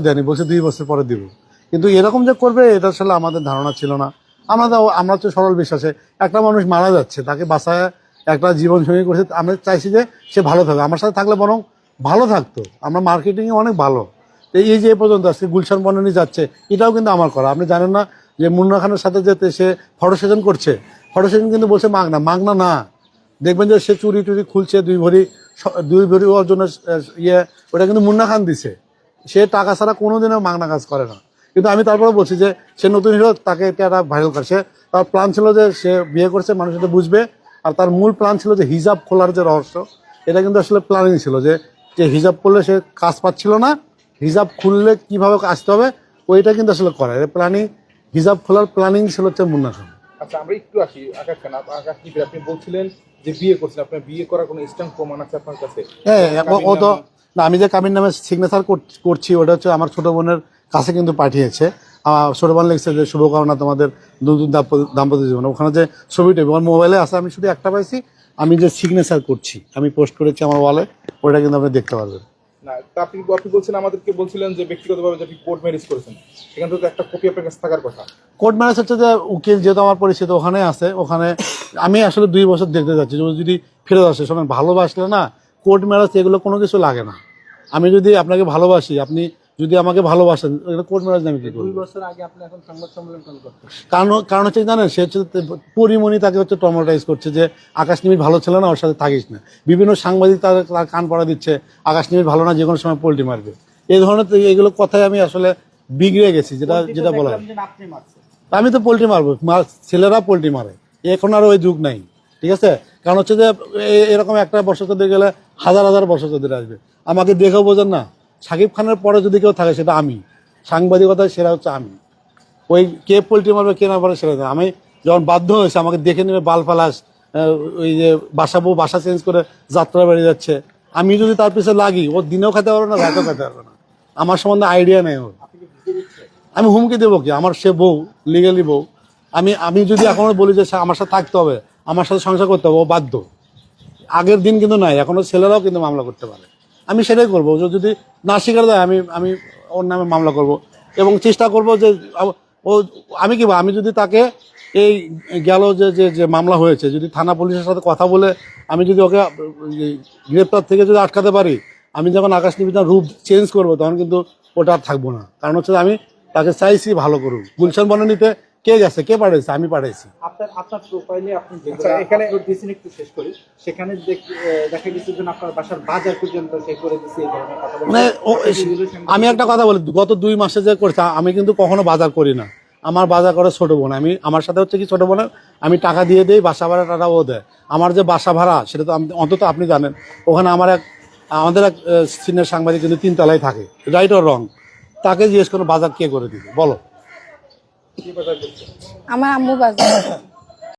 দেয়নি, বলছে 2 বছর পরে দিব। কিন্তু এরকম যে করবে এটা আসলে আমাদের ধারণা ছিল না। আমরা তো সরল বিশ্বাসে, একটা মানুষ মারা যাচ্ছে, তাকে বাঁচায় একটা জীবন সঙ্গী করছে, আমরা চাইছি যে সে ভালো থাকবে, আমার সাথে থাকলে বরং ভালো থাকতো। আমরা মার্কেটিংয়ে অনেক ভালো। এই যে এ পর্যন্ত আসছে, গুলশান বনানী যাচ্ছে, এটাও কিন্তু আমার করা। আপনি জানেন না যে মুন্না খানের সাথে যেতে সে ফটো সেশন করছে, ফটো সেশন কিন্তু বলছে মাগনা না। দেখবেন যে সে চুরি টুরি খুলছে, 2 ভরি ওর জন্য ওটা কিন্তু মুন্না খান দিছে। সে টাকা ছাড়া কোনোদিনও মাগনা কাজ করে না। কিন্তু আমি তারপরে বলছি যে সে নতুন হিরো, তাকে একটা ভাইরাল করছে। তার প্ল্যান ছিল যে সে বিয়ে করছে, মানুষ এটা বুঝবে। আর তার মূল প্ল্যান ছিল যে হিজাব খোলার যে রহস্য, এটা কিন্তু আসলে প্ল্যানিং ছিল যে হিজাব করলে সে কাজ পাচ্ছিল না, হিজাব খুললে কিভাবে আসতে হবে ওইটা কিন্তু আসলে করে প্ল্যানিং। হিজাব খোলার প্ল্যানিং ছিল হচ্ছে মুন্না খান। আচ্ছা, আমরা একটু আসি আকাশ খান। আকাশ কি আপনি বলছিলেন যে বিয়ে করছেন, আপনার বিয়ে করার কোনো স্ট্রং প্রমাণ আছে আপনার কাছে? হ্যাঁ, ও তো না, আমি যে কাবির নামে সিগনেচার করছি ওটা হচ্ছে আমার ছোট বোনের কাছে কিন্তু পাঠিয়েছে। ছোট বোন লিখছে যে শুভকামনা তোমাদের নতুন দাম্পত্য জীবন। ওখানে যে ছবিটা আমার মোবাইলে আছে, আমি শুধু একটা পাইছি, আমি যে সিগনেচার করছি, আমি পোস্ট করেছি আমার ওয়ালে, ওটা কিন্তু আপনি দেখতে পারবেন। না, আপনি বলছেন, আমাদেরকে বলছিলেন যে ব্যক্তিগতভাবে যে আপনি কোর্ট ম্যারেজ করেছেন, সেখান থেকে একটা কপি আপনার কাছে থাকার কথা। কোর্ট ম্যারেজ হচ্ছে যে উকিল যেহেতু আমার পরিচিত ওখানে আছে, ওখানে আমি আসলে 2 বছর দেখতে যাচ্ছি যদি ফেরত আসে। শোনেন, ভালোবাসলে না কোর্ট ম্যারেজ এগুলো কোনো কিছু লাগে না। আমি যদি আপনাকে ভালোবাসি, আপনি যদি আমাকে ভালোবাসেন, এটা কোর্ট ম্যারেজ আমি কি করব? 2 বছর আগে আপনি এখন সংবাদ সম্মেলন করতেন। কারণ হচ্ছে জানেন, সে হচ্ছে পরিমণি তাকে হচ্ছে ট্রমাটাইজ করছে যে আকাশ নিমিত ভালো ছিল না, ওর সাথে থাকিস না। বিভিন্ন সাংবাদিক তার কান পড়া দিচ্ছে, আকাশ নিমিত ভালো না, যে কোনো সময় পোল্টি মারবে। এই ধরনের এগুলো কথায় আমি আসলে বিগড়ে গেছি, যেটা বলা হয়। আমি তো পোল্ট্রি মারবো, ছেলেরা পোল্ট্রি মারে, এখন আর ওই যুগ নাই। ঠিক আছে, কারণ হচ্ছে যে এরকম একটা বছর চোদ্দ গেলে হাজার বছর চোদ্দ আসবে। আমাকে দেখেও বোঝেন না, শাকিব খানের পরে যদি কেউ থাকে সেটা আমি, সাংবাদিকতা সেটা হচ্ছে আমি। ওই কে পোল্ট্রি মারবে কে না পারে সেটা আমি যখন বাধ্য হয়েছে, আমাকে দেখে নেবে বাল ফালাস, ওই যে বাসা চেঞ্জ করে যাত্রা বেরিয়ে যাচ্ছে, আমি যদি তার পিছনে লাগি, ও দিনেও খেতে পারবে না, রাতেও খেতে পারবে না। আমার সম্বন্ধে আইডিয়া নেই ওর। আমি হুমকি দেবো কি? আমার সে বউ, লিগালি বউ। আমি যদি এখনো বলি যে আমার সাথে থাকতে হবে, আমার সাথে সংসার করতে হবে, ও বাধ্য। আগের দিন কিন্তু নাই, এখনো ছেলেরাও কিন্তু মামলা করতে পারে। আমি সেটাই করবো, যদি না স্বীকার দেয় আমি ওর নামে মামলা করব এবং চেষ্টা করব যে আমি যদি তাকে এই গেল যে মামলা হয়েছে, যদি থানা পুলিশের সাথে কথা বলে আমি যদি ওকে গ্রেপ্তার থেকে যদি আটকাতে পারি, আমি যখন আকাশ নিবেদন রূপ চেঞ্জ করবো তখন কিন্তু ওটা আর থাকবো না। কারণ হচ্ছে আমি তাকে চাইছি ভালো করুক। গুলশান বনানীতে কে গেছে, কে পাঠাইছে? আমি পাঠাইছি। আপনার প্রোফাইলে আপনি এখানে দিয়েছেন, একটু শেষ করি। সেখানে দেখা গেছে যে আপনার বাসার বাজার পর্যন্ত সে করে দিচ্ছে, এই ধরনের কথা বলে। মানে আমি একটা কথা বলি, গত 2 মাসে যে করছে, আমি কিন্তু কখনো বাজার করি না। আমার বাজার করে ছোট বোন। আমার সাথে হচ্ছে কি, ছোট বোনের আমি টাকা দিয়ে দিই, বাসা ভাড়া টাকা ও দেয়। আমার যে বাসা ভাড়া সেটা তো অন্তত আপনি জানেন, ওখানে আমাদের এক সিনিয়র সাংবাদিক কিন্তু 3 তলায় থাকে, রাইট অর রং, তাকে জিজ্ঞেস করে বাজার কে করে দিবে বলো? আমার আম্মু বাজার